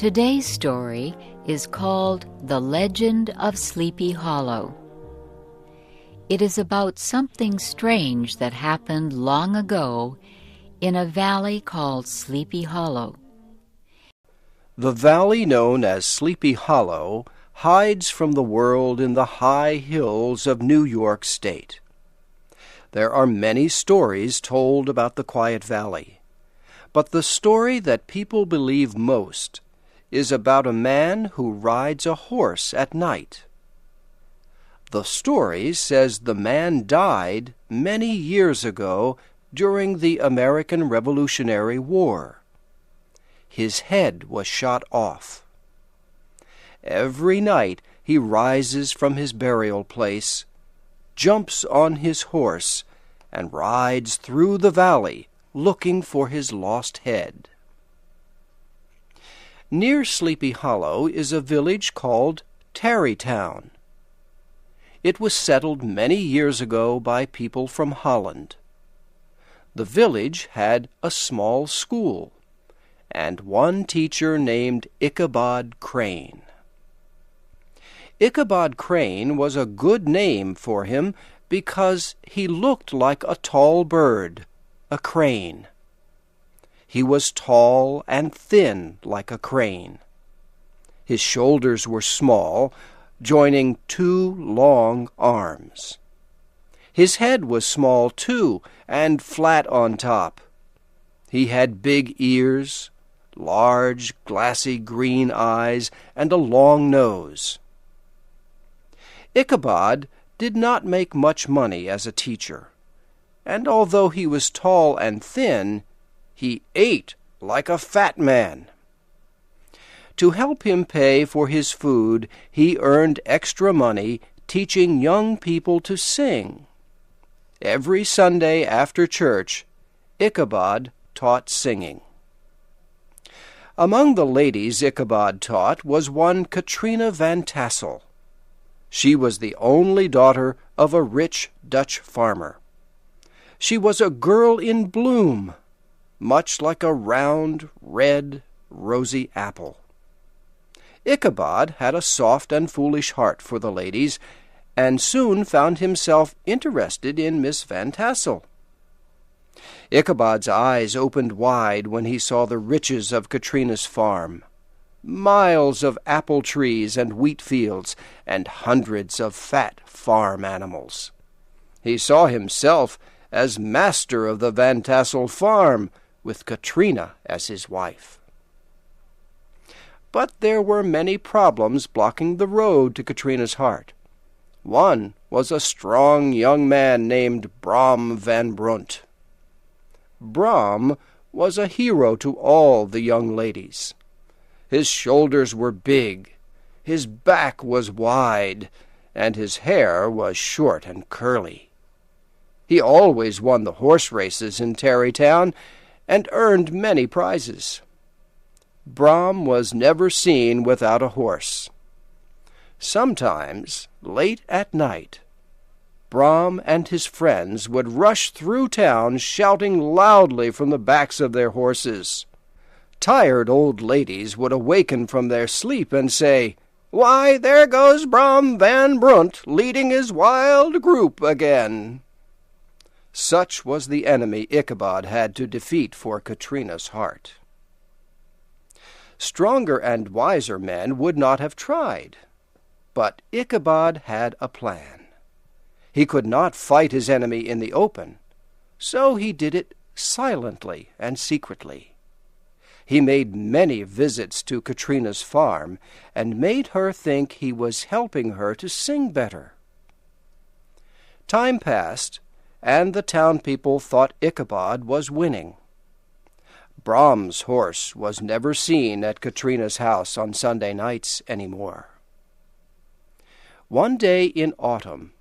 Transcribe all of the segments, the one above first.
Today's story is called The Legend of Sleepy Hollow. It is about something strange that happened long ago in a valley called Sleepy Hollow. The valley known as Sleepy Hollow hides from the world in the high hills of New York State. There are many stories told about the quiet valley, but the story that people believe most is about a man who rides a horse at night. The story says the man died many years ago during the American Revolutionary War. His head was shot off. Every night he rises from his burial place, jumps on his horse, and rides through the valley looking for his lost head. Near Sleepy Hollow is a village called Tarrytown. It was settled many years ago by people from Holland. The village had a small school and one teacher named Ichabod Crane. Ichabod Crane was a good name for him because he looked like a tall bird, a crane. He was tall and thin like a crane. His shoulders were small, joining two long arms. His head was small, too, and flat on top. He had big ears, large, glassy green eyes, and a long nose. Ichabod did not make much money as a teacher, and although he was tall and thin, he ate like a fat man. To help him pay for his food, he earned extra money teaching young people to sing. Every Sunday after church, Ichabod taught singing. Among the ladies Ichabod taught was one Katrina Van Tassel. She was the only daughter of a rich Dutch farmer. She was a girl in bloom, much like a round, red, rosy apple. Ichabod had a soft and foolish heart for the ladies, and soon found himself interested in Miss Van Tassel. Ichabod's eyes opened wide when he saw the riches of Katrina's farm. Miles of apple trees and wheat fields, and hundreds of fat farm animals. He saw himself as master of the Van Tassel farm, with Katrina as his wife. But there were many problems blocking the road to Katrina's heart. One was a strong young man named Brom Van Brunt. Brom was a hero to all the young ladies. His shoulders were big, his back was wide, and his hair was short and curly. He always won the horse races in Tarrytown and earned many prizes. Brom was never seen without a horse. Sometimes, late at night, Brom and his friends would rush through town shouting loudly from the backs of their horses. Tired old ladies would awaken from their sleep and say, "Why, there goes Brom Van Brunt leading his wild group again." Such was the enemy Ichabod had to defeat for Katrina's heart. Stronger and wiser men would not have tried, but Ichabod had a plan. He could not fight his enemy in the open, so he did it silently and secretly. He made many visits to Katrina's farm and made her think he was helping her to sing better. Time passed, and the town people thought Ichabod was winning. Brom's horse was never seen at Katrina's house on Sunday nights any more. One day in autumn,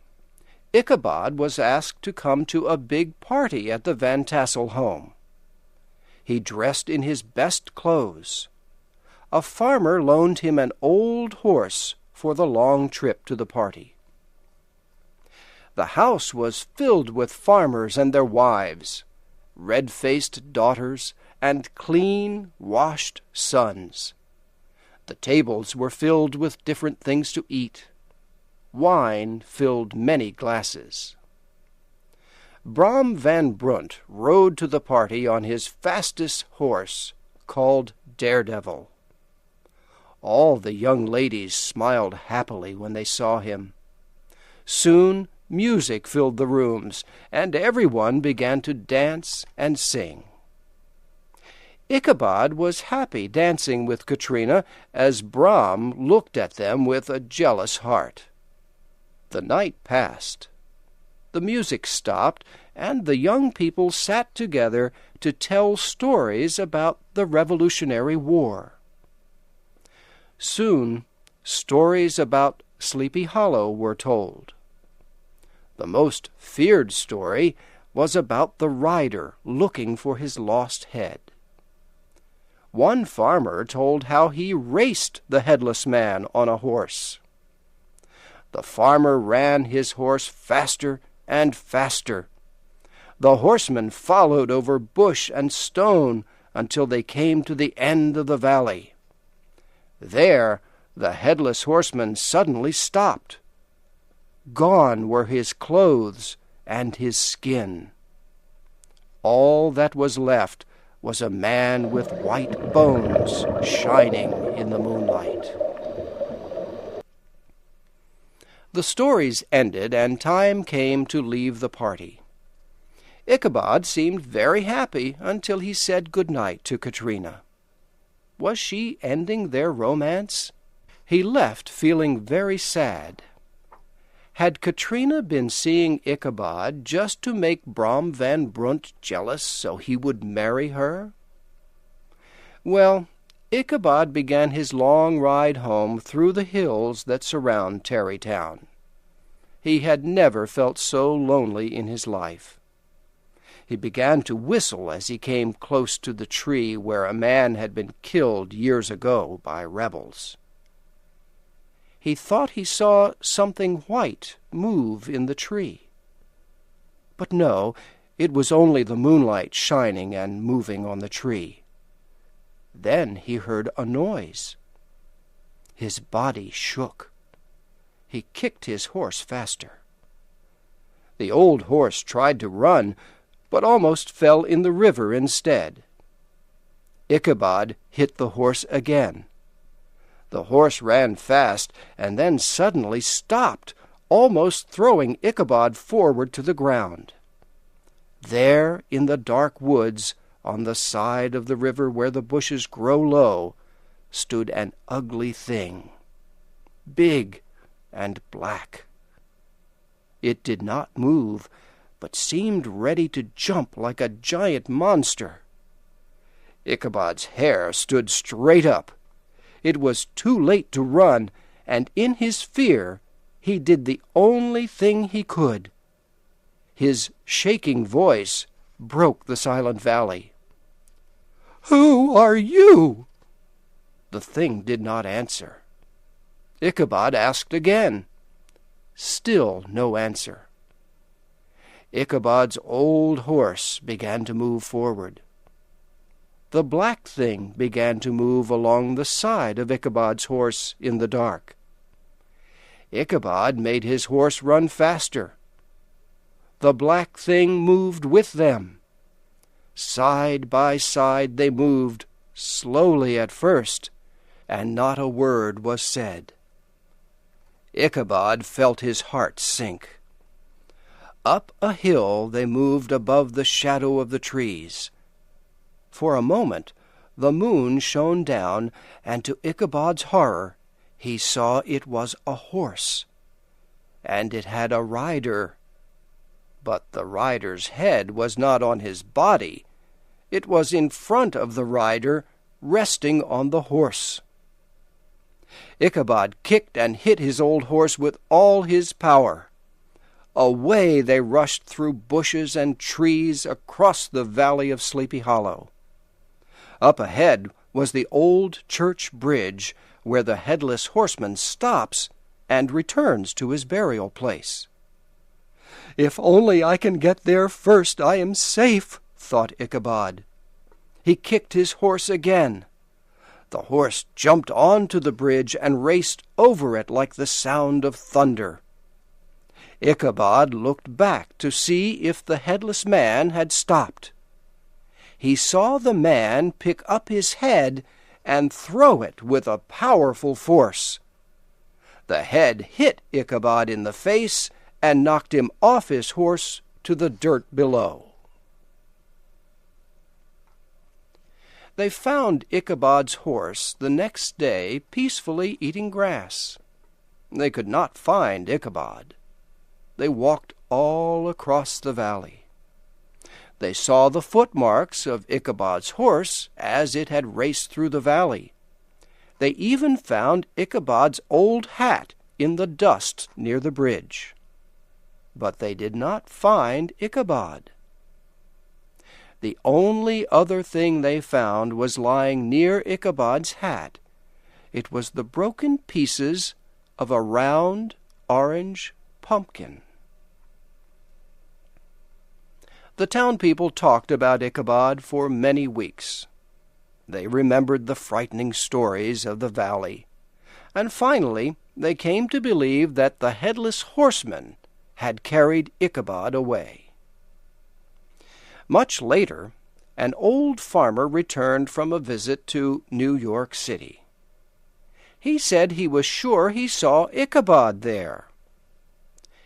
Ichabod was asked to come to a big party at the Van Tassel home. He dressed in his best clothes. A farmer loaned him an old horse for the long trip to the party. The house was filled with farmers and their wives, red-faced daughters, and clean, washed sons. The tables were filled with different things to eat. Wine filled many glasses. Brom van Brunt rode to the party on his fastest horse, called Daredevil. All the young ladies smiled happily when they saw him. Soon music filled the rooms, and everyone began to dance and sing. Ichabod was happy dancing with Katrina as Brom looked at them with a jealous heart. The night passed. The music stopped, and the young people sat together to tell stories about the Revolutionary War. Soon, stories about Sleepy Hollow were told. The most feared story was about the rider looking for his lost head. One farmer told how he raced the headless man on a horse. The farmer ran his horse faster and faster. The horseman followed over bush and stone until they came to the end of the valley. There, the headless horseman suddenly stopped. Gone were his clothes and his skin. All that was left was a man with white bones shining in the moonlight. The stories ended, and time came to leave the party. Ichabod seemed very happy until he said good night to Katrina. Was she ending their romance? He left feeling very sad. Had Katrina been seeing Ichabod just to make Brom van Brunt jealous so he would marry her? Well, Ichabod began his long ride home through the hills that surround Tarrytown. He had never felt so lonely in his life. He began to whistle as he came close to the tree where a man had been killed years ago by rebels. He thought he saw something white move in the tree. But no, it was only the moonlight shining and moving on the tree. Then he heard a noise. His body shook. He kicked his horse faster. The old horse tried to run, but almost fell in the river instead. Ichabod hit the horse again. The horse ran fast and then suddenly stopped, almost throwing Ichabod forward to the ground. There, in the dark woods, on the side of the river where the bushes grow low, stood an ugly thing, big and black. It did not move, but seemed ready to jump like a giant monster. Ichabod's hair stood straight up. It was too late to run, and in his fear he did the only thing he could. His shaking voice broke the silent valley. "Who are you?" The thing did not answer. Ichabod asked again. Still no answer. Ichabod's old horse began to move forward. The black thing began to move along the side of Ichabod's horse in the dark. Ichabod made his horse run faster. The black thing moved with them. Side by side they moved, slowly at first, and not a word was said. Ichabod felt his heart sink. Up a hill they moved above the shadow of the trees. For a moment the moon shone down, and to Ichabod's horror he saw it was a horse, and it had a rider. But the rider's head was not on his body. It was in front of the rider, resting on the horse. Ichabod kicked and hit his old horse with all his power. Away they rushed through bushes and trees across the valley of Sleepy Hollow. Up ahead was the old church bridge where the Headless Horseman stops and returns to his burial place. "If only I can get there first, I am safe," thought Ichabod. He kicked his horse again. The horse jumped onto the bridge and raced over it like the sound of thunder. Ichabod looked back to see if the headless man had stopped. He saw the man pick up his head and throw it with a powerful force. The head hit Ichabod in the face and knocked him off his horse to the dirt below. They found Ichabod's horse the next day peacefully eating grass. They could not find Ichabod. They walked all across the valley. They saw the footmarks of Ichabod's horse as it had raced through the valley. They even found Ichabod's old hat in the dust near the bridge. But they did not find Ichabod. The only other thing they found was lying near Ichabod's hat. It was the broken pieces of a round orange pumpkin. The town people talked about Ichabod for many weeks. They remembered the frightening stories of the valley, and finally they came to believe that the Headless Horseman had carried Ichabod away. Much later, an old farmer returned from a visit to New York City. He said he was sure he saw Ichabod there.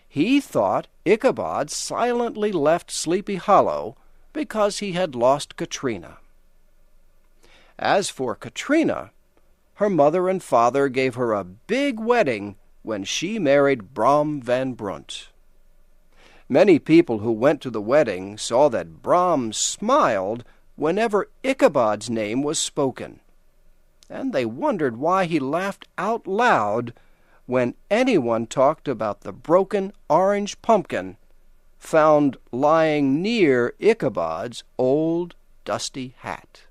He thought Ichabod silently left Sleepy Hollow because he had lost Katrina. As for Katrina, her mother and father gave her a big wedding when she married Brom Van Brunt. Many people who went to the wedding saw that Brom smiled whenever Ichabod's name was spoken, and they wondered why he laughed out loud when anyone talked about the broken orange pumpkin found lying near Ichabod's old dusty hat.